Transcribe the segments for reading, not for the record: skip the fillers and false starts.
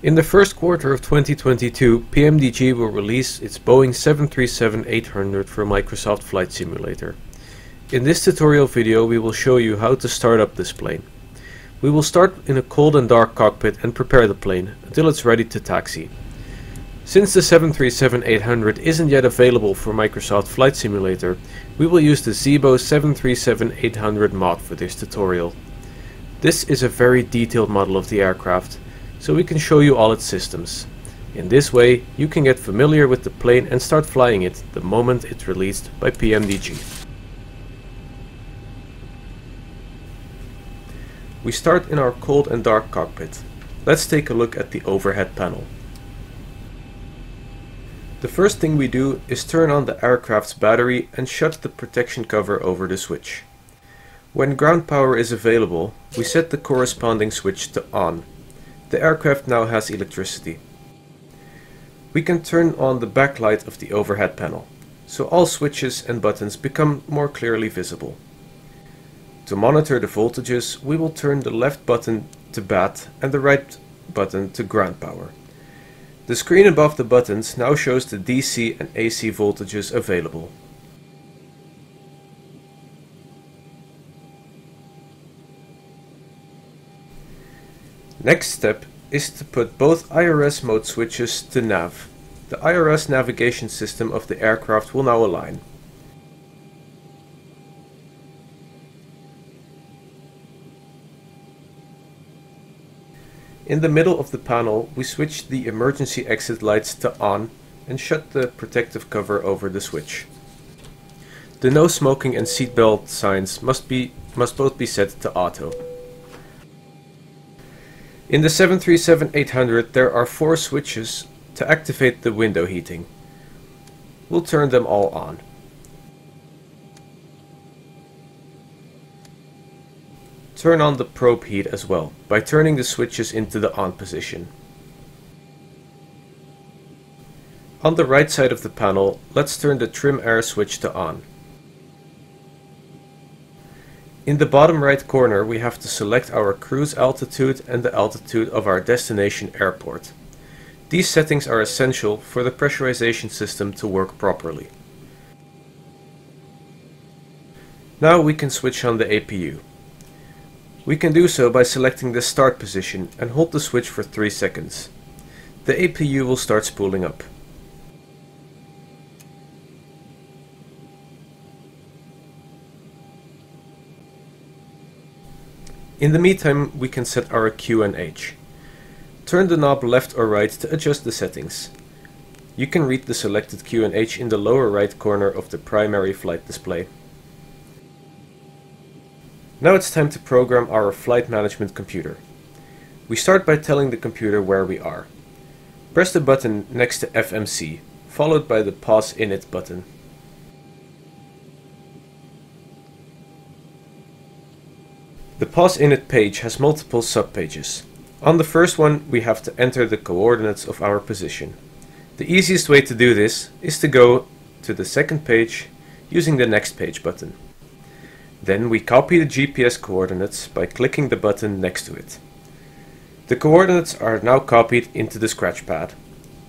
In the first quarter of 2022, PMDG will release its Boeing 737-800 for Microsoft Flight Simulator. In this tutorial video we will show you how to start up this plane. We will start in a cold and dark cockpit and prepare the plane until it's ready to taxi. Since the 737-800 isn't yet available for Microsoft Flight Simulator, we will use the Zibo 737-800 mod for this tutorial. This is a very detailed model of the aircraft, so we can show you all its systems. In this way, you can get familiar with the plane and start flying it the moment it's released by PMDG. We start in our cold and dark cockpit. Let's take a look at the overhead panel. The first thing we do is turn on the aircraft's battery and shut the protection cover over the switch. When ground power is available, we set the corresponding switch to on. The aircraft now has electricity. We can turn on the backlight of the overhead panel, so all switches and buttons become more clearly visible. To monitor the voltages, we will turn the left button to bat and the right button to ground power. The screen above the buttons now shows the DC and AC voltages available. Next step is to put both IRS mode switches to nav. The IRS navigation system of the aircraft will now align. In the middle of the panel, we switch the emergency exit lights to on and shut the protective cover over the switch. The no smoking and seatbelt signs must both be set to auto. In the 737-800 there are 4 switches to activate the window heating. We'll turn them all on. Turn on the probe heat as well by turning the switches into the on position. On the right side of the panel, let's turn the trim air switch to on. In the bottom right corner we have to select our cruise altitude and the altitude of our destination airport. These settings are essential for the pressurization system to work properly. Now we can switch on the APU. We can do so by selecting the start position and hold the switch for 3 seconds. The APU will start spooling up. In the meantime, we can set our QNH. Turn the knob left or right to adjust the settings. You can read the selected QNH in the lower right corner of the primary flight display. Now it's time to program our flight management computer. We start by telling the computer where we are. Press the button next to FMC, followed by the Pause Init button. The Pause Init page has multiple subpages. On the first one we have to enter the coordinates of our position. The easiest way to do this is to go to the second page using the Next Page button. Then we copy the GPS coordinates by clicking the button next to it. The coordinates are now copied into the scratchpad.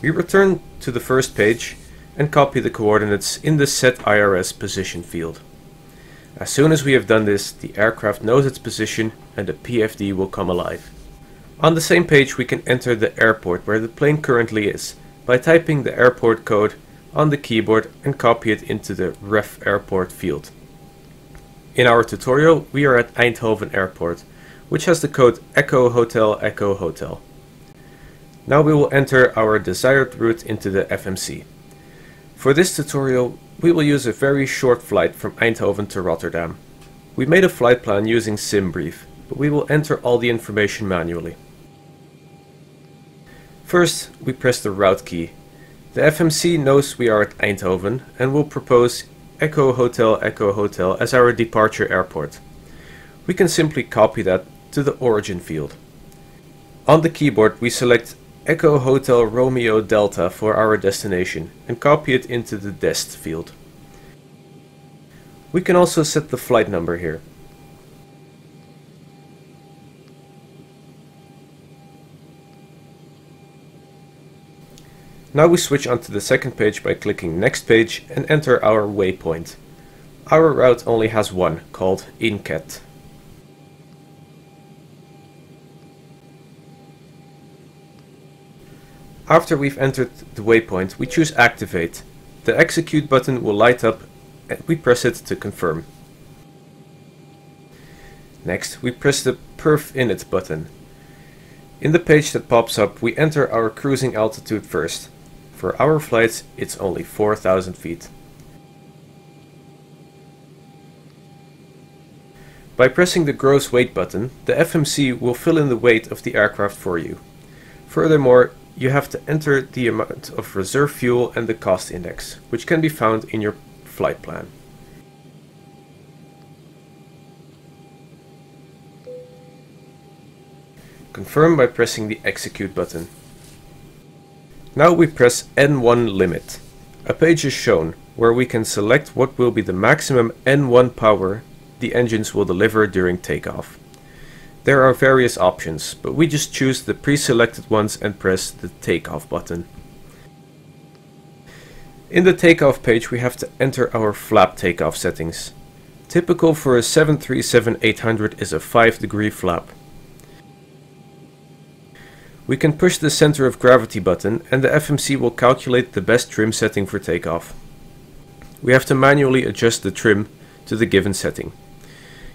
We return to the first page and copy the coordinates in the Set IRS position field. As soon as we have done this, the aircraft knows its position and the PFD will come alive. On the same page we can enter the airport where the plane currently is by typing the airport code on the keyboard and copy it into the Ref Airport field. In our tutorial we are at Eindhoven Airport, which has the code Echo Hotel Echo Hotel. Now we will enter our desired route into the FMC. For this tutorial we will use a very short flight from Eindhoven to Rotterdam. We made a flight plan using SimBrief, but we will enter all the information manually. First, we press the route key. The FMC knows we are at Eindhoven and will propose Echo Hotel as our departure airport. We can simply copy that to the origin field. On the keyboard we select Echo Hotel Romeo Delta for our destination and copy it into the Dest field. We can also set the flight number here. Now we switch onto the second page by clicking Next Page and enter our waypoint. Our route only has one, called INCAT. After we've entered the waypoint, we choose Activate. The Execute button will light up and we press it to confirm. Next, we press the Perf Init button. In the page that pops up, we enter our cruising altitude first. For our flight, it's only 4,000 feet. By pressing the Gross Weight button, the FMC will fill in the weight of the aircraft for you. Furthermore, you have to enter the amount of reserve fuel and the cost index, which can be found in your flight plan. Confirm by pressing the Execute button. Now we press N1 Limit. A page is shown where we can select what will be the maximum N1 power the engines will deliver during takeoff. There are various options, but we just choose the pre-selected ones and press the Takeoff button. In the Takeoff page we have to enter our flap takeoff settings. Typical for a 737-800 is a 5-degree flap. We can push the center of gravity button and the FMC will calculate the best trim setting for takeoff. We have to manually adjust the trim to the given setting.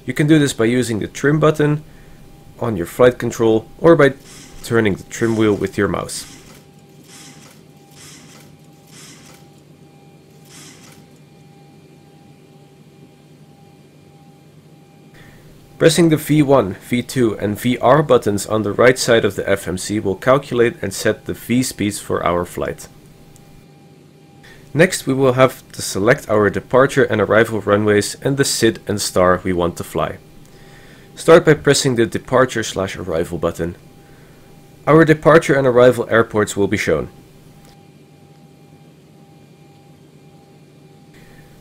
You can do this by using the trim button on your flight control or by turning the trim wheel with your mouse. Pressing the V1, V2 and VR buttons on the right side of the FMC will calculate and set the V speeds for our flight. Next we will have to select our departure and arrival runways and the SID and star we want to fly. Start by pressing the Departure/Arrival button. Our departure and arrival airports will be shown.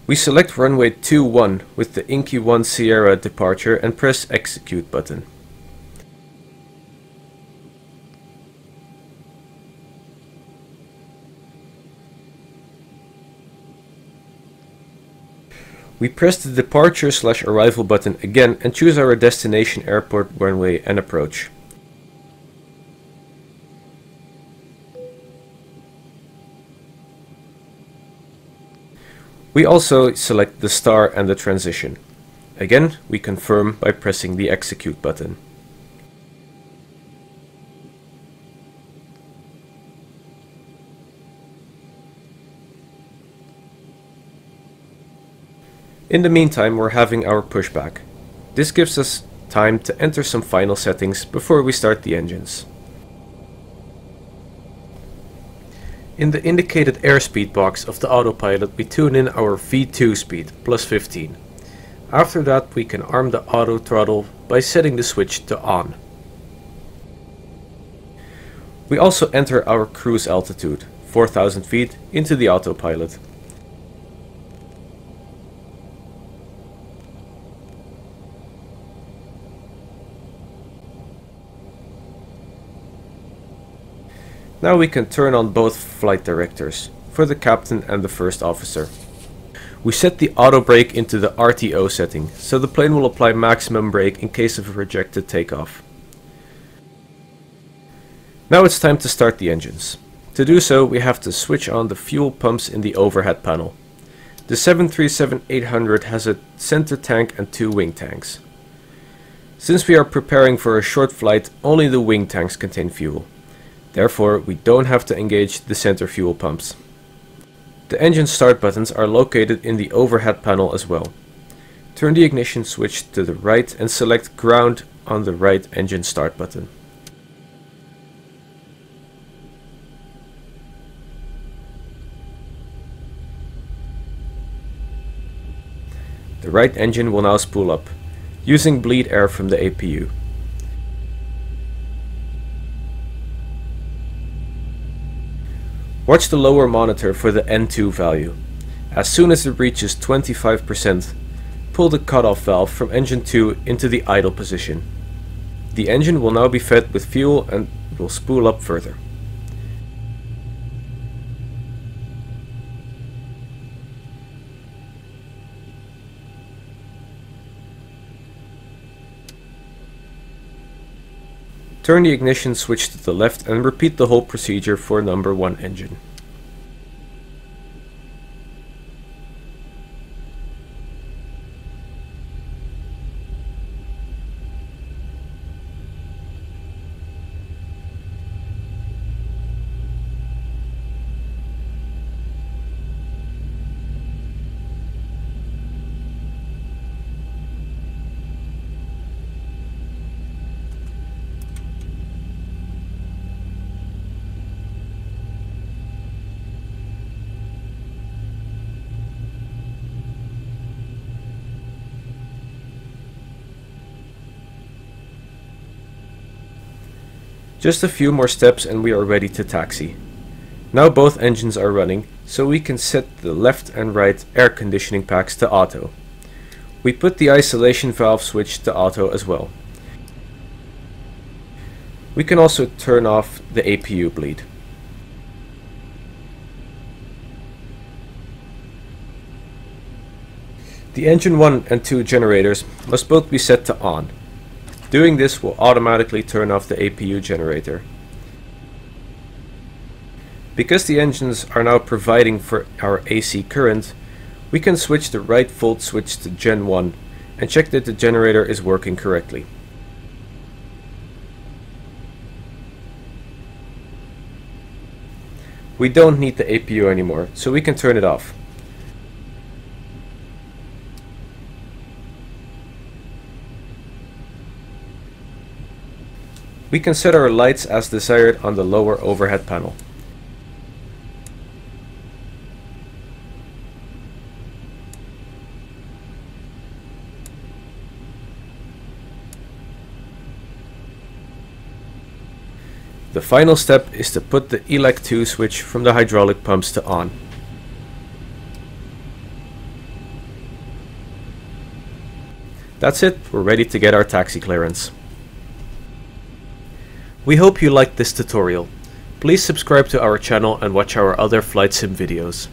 We select runway 21 with the Inky 1 Sierra departure and press Execute button. We press the Departure/Arrival button again and choose our destination airport, runway and approach. We also select the star and the transition. Again, we confirm by pressing the Execute button. In the meantime, we're having our pushback. This gives us time to enter some final settings before we start the engines. In the indicated airspeed box of the autopilot, we tune in our V2 speed, plus 15. After that, we can arm the auto throttle by setting the switch to on. We also enter our cruise altitude, 4,000 feet, into the autopilot. Now we can turn on both flight directors, for the captain and the first officer. We set the auto brake into the RTO setting, so the plane will apply maximum brake in case of a rejected takeoff. Now it's time to start the engines. To do so, we have to switch on the fuel pumps in the overhead panel. The 737-800 has a center tank and 2 wing tanks. Since we are preparing for a short flight, only the wing tanks contain fuel. Therefore, we don't have to engage the center fuel pumps. The engine start buttons are located in the overhead panel as well. Turn the ignition switch to the right and select ground on the right engine start button. The right engine will now spool up, using bleed air from the APU. Watch the lower monitor for the N2 value. As soon as it reaches 25%, pull the cutoff valve from engine 2 into the idle position. The engine will now be fed with fuel and will spool up further. Turn the ignition switch to the left and repeat the whole procedure for number 1 engine. Just a few more steps and we are ready to taxi. Now both engines are running, so we can set the left and right air conditioning packs to auto. We put the isolation valve switch to auto as well. We can also turn off the APU bleed. The engine 1 and 2 generators must both be set to on. Doing this will automatically turn off the APU generator. Because the engines are now providing for our AC current, we can switch the right volt switch to Gen 1 and check that the generator is working correctly. We don't need the APU anymore, so we can turn it off. We can set our lights as desired on the lower overhead panel. The final step is to put the ELEC 2 switch from the hydraulic pumps to on. That's it, we're ready to get our taxi clearance. We hope you liked this tutorial. Please subscribe to our channel and watch our other flight sim videos.